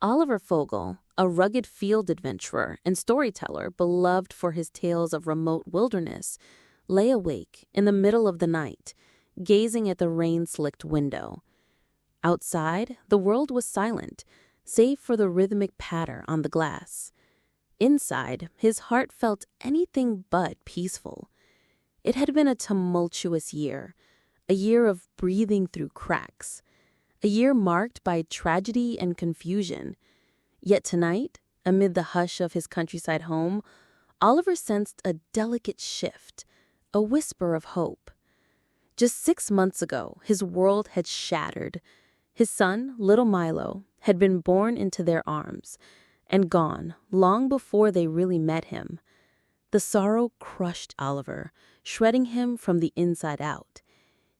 Oliver Fogle, a rugged field adventurer and storyteller beloved for his tales of remote wilderness, lay awake in the middle of the night, gazing at the rain-slicked window. Outside, the world was silent, save for the rhythmic patter on the glass. Inside, his heart felt anything but peaceful. It had been a tumultuous year, a year of breathing through cracks, a year marked by tragedy and confusion. Yet tonight, amid the hush of his countryside home, Oliver sensed a delicate shift, a whisper of hope. Just 6 months ago, his world had shattered. His son, little Milo, had been born into their arms and gone long before they really met him. The sorrow crushed Oliver, shredding him from the inside out.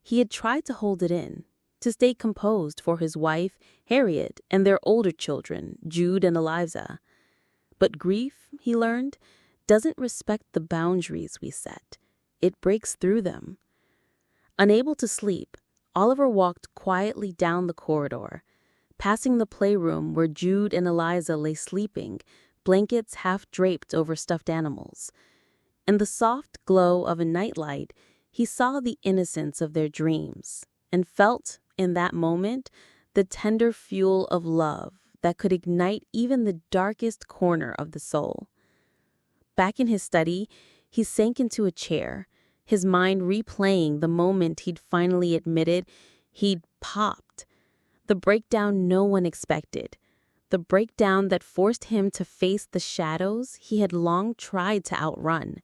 He had tried to hold it in, to stay composed for his wife, Harriet, and their older children, Jude and Eliza. But grief, he learned, doesn't respect the boundaries we set. It breaks through them. Unable to sleep, Oliver walked quietly down the corridor, passing the playroom where Jude and Eliza lay sleeping, blankets half draped over stuffed animals. In the soft glow of a nightlight, he saw the innocence of their dreams and felt, in that moment, the tender fuel of love that could ignite even the darkest corner of the soul. Back in his study, he sank into a chair, his mind replaying the moment he'd finally admitted he'd popped. The breakdown no one expected. The breakdown that forced him to face the shadows he had long tried to outrun.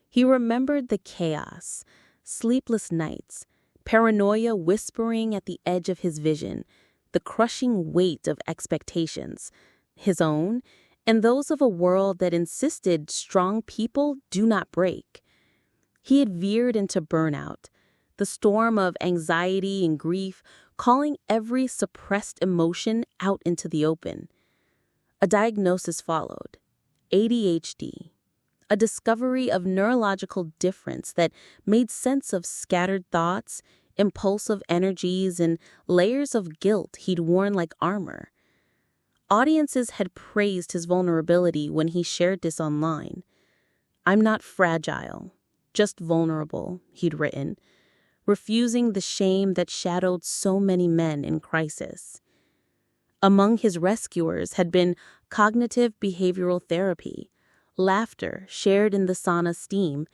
He remembered the chaos, sleepless nights, paranoia whispering at the edge of his vision, the crushing weight of expectations, his own and those of a world that insisted strong people do not break. He had veered into burnout, the storm of anxiety and grief calling every suppressed emotion out into the open. A diagnosis followed: ADHD, a discovery of neurological difference that made sense of scattered thoughts, impulsive energies, and layers of guilt he'd worn like armor. Audiences had praised his vulnerability when he shared this online. "I'm not fragile, just vulnerable," he'd written, refusing the shame that shadowed so many men in crisis. Among his rescuers had been cognitive behavioral therapy, laughter shared in the sauna steam,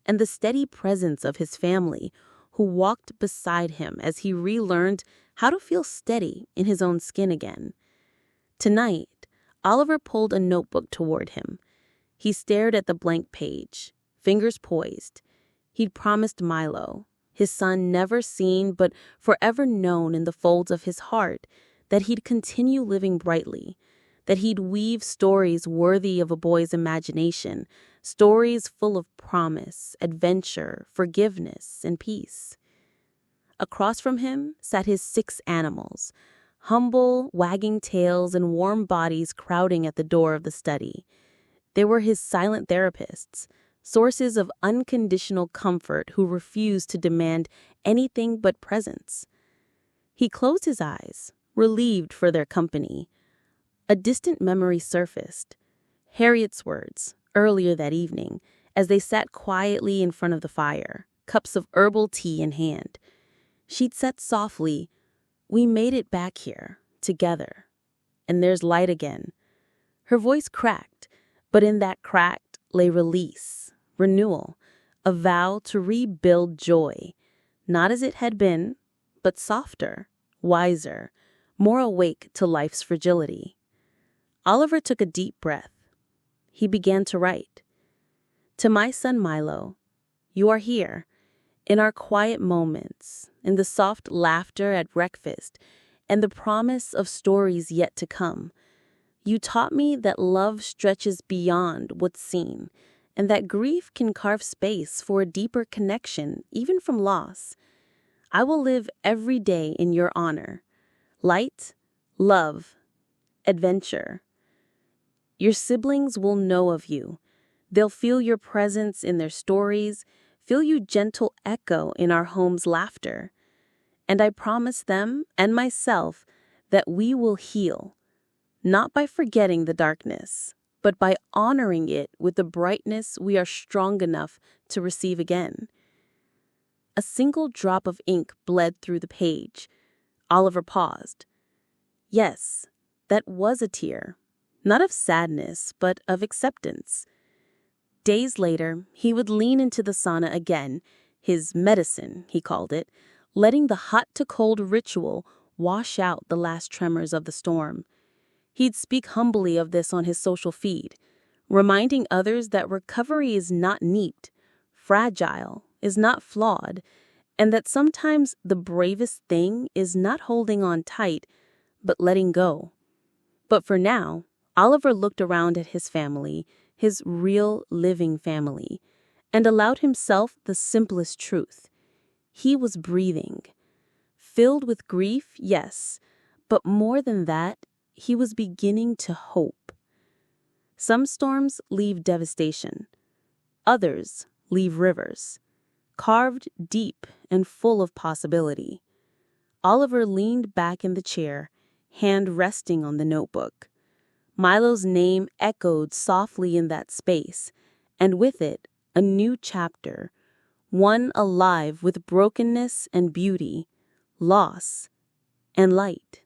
and the steady presence of his family, who walked beside him as he relearned how to feel steady in his own skin again. Tonight, Oliver pulled a notebook toward him. He stared at the blank page, fingers poised. He'd promised Milo, his son never seen but forever known in the folds of his heart, that he'd continue living brightly, that he'd weave stories worthy of a boy's imagination, stories full of promise, adventure, forgiveness, and peace. Across from him sat his 6 animals, humble, wagging tails and warm bodies crowding at the door of the study. They were his silent therapists, sources of unconditional comfort who refused to demand anything but presence. He closed his eyes, relieved for their company. A distant memory surfaced. Harriet's words, earlier that evening, as they sat quietly in front of the fire, cups of herbal tea in hand. She'd said softly, "We made it back here, together. And there's light again." Her voice cracked, but in that crack lay release, renewal, a vow to rebuild joy, not as it had been, but softer, wiser, more awake to life's fragility. Oliver took a deep breath. He began to write. "To my son Milo, you are here, in our quiet moments, in the soft laughter at breakfast, and the promise of stories yet to come. You taught me that love stretches beyond what's seen, and that grief can carve space for a deeper connection, even from loss. I will live every day in your honor. Light, love, adventure. Your siblings will know of you. They'll feel your presence in their stories, feel you gentle echo in our home's laughter. And I promise them and myself that we will heal, not by forgetting the darkness, but by honoring it with the brightness we are strong enough to receive again. A single drop of ink bled through the page. Oliver paused. Yes, that was a tear, not of sadness, but of acceptance. Days later, he would lean into the sauna again, his medicine, he called it, letting the hot-to-cold ritual wash out the last tremors of the storm. He'd speak humbly of this on his social feed, reminding others that recovery is not neat, fragile, is not flawed, and that sometimes the bravest thing is not holding on tight, but letting go. But for now, Oliver looked around at his family, his real living family, and allowed himself the simplest truth. He was breathing. Filled with grief, yes, but more than that, he was beginning to hope. Some storms leave devastation. Others leave rivers, carved deep and full of possibility. Oliver leaned back in the chair, hand resting on the notebook. Milo's name echoed softly in that space, and with it, a new chapter, one alive with brokenness and beauty, loss and light.